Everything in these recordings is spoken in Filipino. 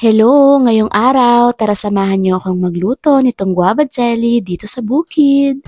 Hello! Ngayong araw, tara samahan niyo akong magluto nitong guava jelly dito sa bukid.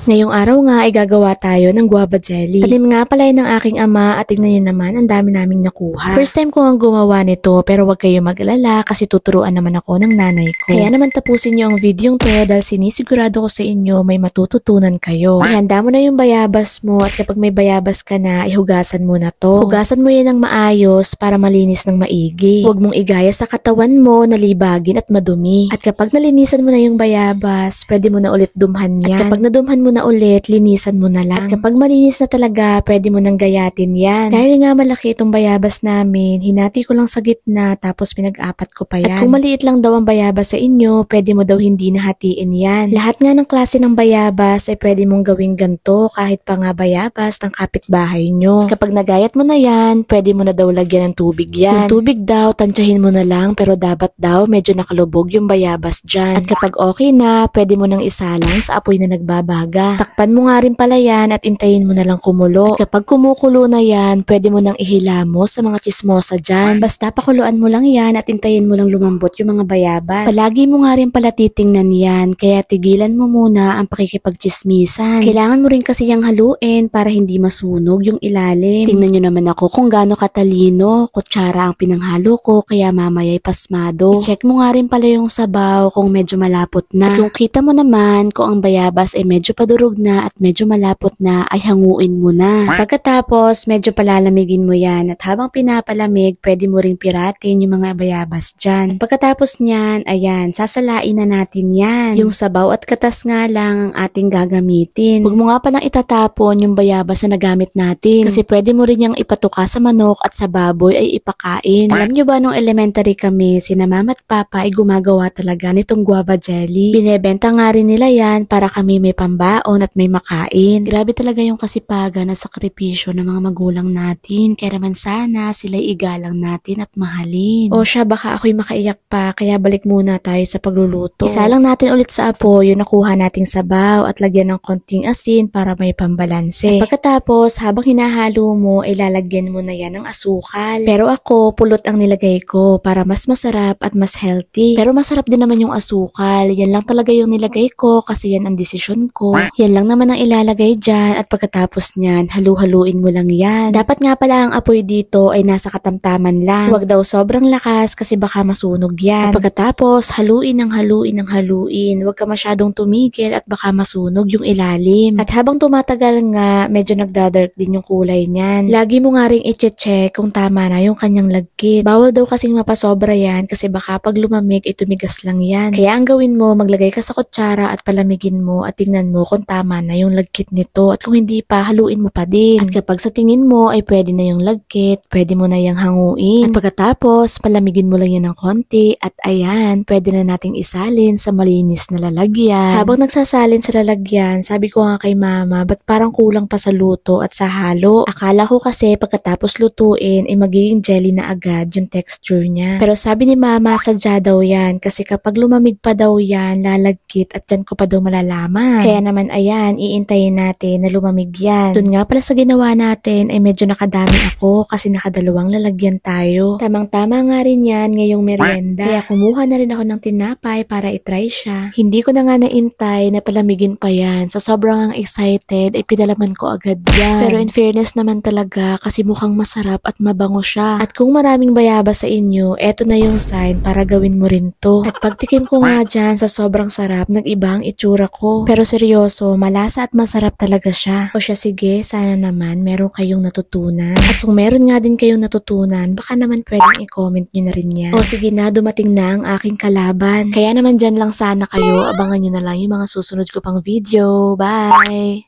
Ngayong araw nga ay gagawa tayo ng guava jelly. Tanim nga pala ng aking ama at tignan nyo naman ang dami naming nakuha. First time ko ang gumawa nito pero wag kayo mag-alala kasi tuturuan naman ako ng nanay ko. Kaya naman tapusin nyo ang video to dahil sinisigurado ko sa inyo may matututunan kayo. Ihanda mo na yung bayabas mo at kapag may bayabas ka na, ihugasan mo na to. Hugasan mo yan ng maayos para malinis ng maigi. Huwag mong igaya sa katawan mo, nalibagin at madumi. At kapag nalinisan mo na yung bayabas, pwede mo na ulit dumhan yan. At kapag nadumhan mo na ulit, linisan mo na lang. At kapag malinis na talaga, pwede mo nang gayatin yan. Dahil nga malaki itong bayabas namin, hinati ko lang sa gitna tapos pinag-apat ko pa yan. At kung maliit lang daw ang bayabas sa inyo, pwede mo daw hindi nahatiin yan. Lahat nga ng klase ng bayabas ay pwede mong gawing ganto kahit pa nga bayabas ng kapitbahay nyo. Kapag nagayat mo na yan, pwede mo na daw lagyan ng tubig yan. Yung tubig daw, tansyahin mo na lang pero dapat daw medyo nakalubog yung bayabas dyan. At kapag okay na, pwede mo nang isalang sa apoy na nagbabaga. Takpan mo nga rin pala yan at intayin mo na lang kumulo. At kapag kumukulo na yan, pwede mo nang ihilamos sa mga chismosa dyan. Basta pakuluan mo lang yan at intayin mo lang lumambot yung mga bayabas. Palagi mo nga rin pala titingnan yan, kaya tigilan mo muna ang pakikipagchismisan. Kailangan mo rin kasi yung haluin para hindi masunog yung ilalim. Tingnan nyo naman ako kung gaano katalino, kutsara ang pinanghalo ko kaya mamaya'y pasmado. I-check mo nga rin pala yung sabaw kung medyo malapot na. At kung kita mo naman kung ang bayabas ay medyo padurog na at medyo malapot na, ay hanguin mo na. Pagkatapos, medyo palalamigin mo yan at habang pinapalamig, pwede mo ring piratin yung mga bayabas dyan. At pagkatapos nyan, ayan, sasalain na natin yan. Yung sabaw at katas nga lang ang ating gagamitin. Huwag mo nga palang itatapon yung bayabas na nagamit natin kasi pwede mo rin yung ipatuka sa manok at sa baboy ay ipakain. Alam nyo ba nung elementary kami, sina mama at papa ay gumagawa talaga nitong guava jelly. Binebenta nga rin nila yan para kami may pambaon at may makain. Grabe talaga yung kasipagan at sakripisyo ng mga magulang natin. Kaya naman sana sila'y igalang natin at mahalin. O siya, baka ako'y makaiyak pa kaya balik muna tayo sa pagluluto. Isa lang natin ulit sa apoy yung nakuha nating sabaw at lagyan ng konting asin para may pambalanse. At pagkatapos, habang hinahalo mo, ay lalagyan mo na yan ng asukal. Pero ako, pulot ang nilagay ko para mas masarap at mas healthy. Pero masarap din naman yung asukal. Yan lang talaga yung nilagay ko kasi yan ang desisyon ko. Yan lang naman ang ilalagay dyan at pagkatapos nyan, halu-haluin mo lang yan. Dapat nga pala ang apoy dito ay nasa katamtaman lang. Huwag daw sobrang lakas kasi baka masunog yan. At pagkatapos, haluin ng haluin ng haluin. Huwag ka masyadong tumigil at baka masunog yung ilalim. At habang tumatagal nga, medyo nagdadark din yung kulay nyan. Lagi mo nga ring i-check kung tama na yung kanyang lagkit. Bawal daw kasing mapasobra yan kasi baka pag lumamig, tumigas lang yan. Kaya ang gawin mo, maglagay ka sa kutsara at palamigin mo at tingnan mo kung tama na yung lagkit nito at kung hindi pa, haluin mo pa din. At kapag sa tingin mo ay pwede na yung lagkit, pwede mo na yung hanguin. At pagkatapos, palamigin mo lang yan ng konti at ayan, pwede na nating isalin sa malinis na lalagyan. Habang nagsasalin sa lalagyan, sabi ko nga kay mama, ba't parang kulang pa sa luto at sa halo? Akala ko kasi pagkatapos lutuin ay magiging jelly na agad yung texture niya. Pero sabi ni mama, sadya daw yan kasi kapag lumamig pa daw yan, lalagkit at dyan ko pa daw malalaman. Kaya naman ayan, iintayin natin na lumamig yan. Doon nga pala sa ginawa natin ay medyo nakadami ako kasi nakadalawang lalagyan tayo. Tamang-tama nga rin yan ngayong merienda. Kaya kumuha na rin ako ng tinapay para itry siya. Hindi ko na nga naintay na palamigin pa yan. Sa sobrang excited ay pinalaman ko agad yan. Pero in fairness naman talaga kasi mukhang masarap at mabango siya. At kung maraming bayabas sa inyo, eto na yung sign para gawin mo rin to. At pagtikim ko nga dyan sa sobrang sarap, nag-iba ang itsura ko. Pero seryoso, malasa at masarap talaga siya. O siya, sige, sana naman meron kayong natutunan. At kung meron nga din kayong natutunan, baka naman pwedeng i-comment nyo na rin yan. O sige na, dumating na ang aking kalaban. Kaya naman dyan lang sana kayo, abangan nyo na lang yung mga susunod ko pang video. Bye!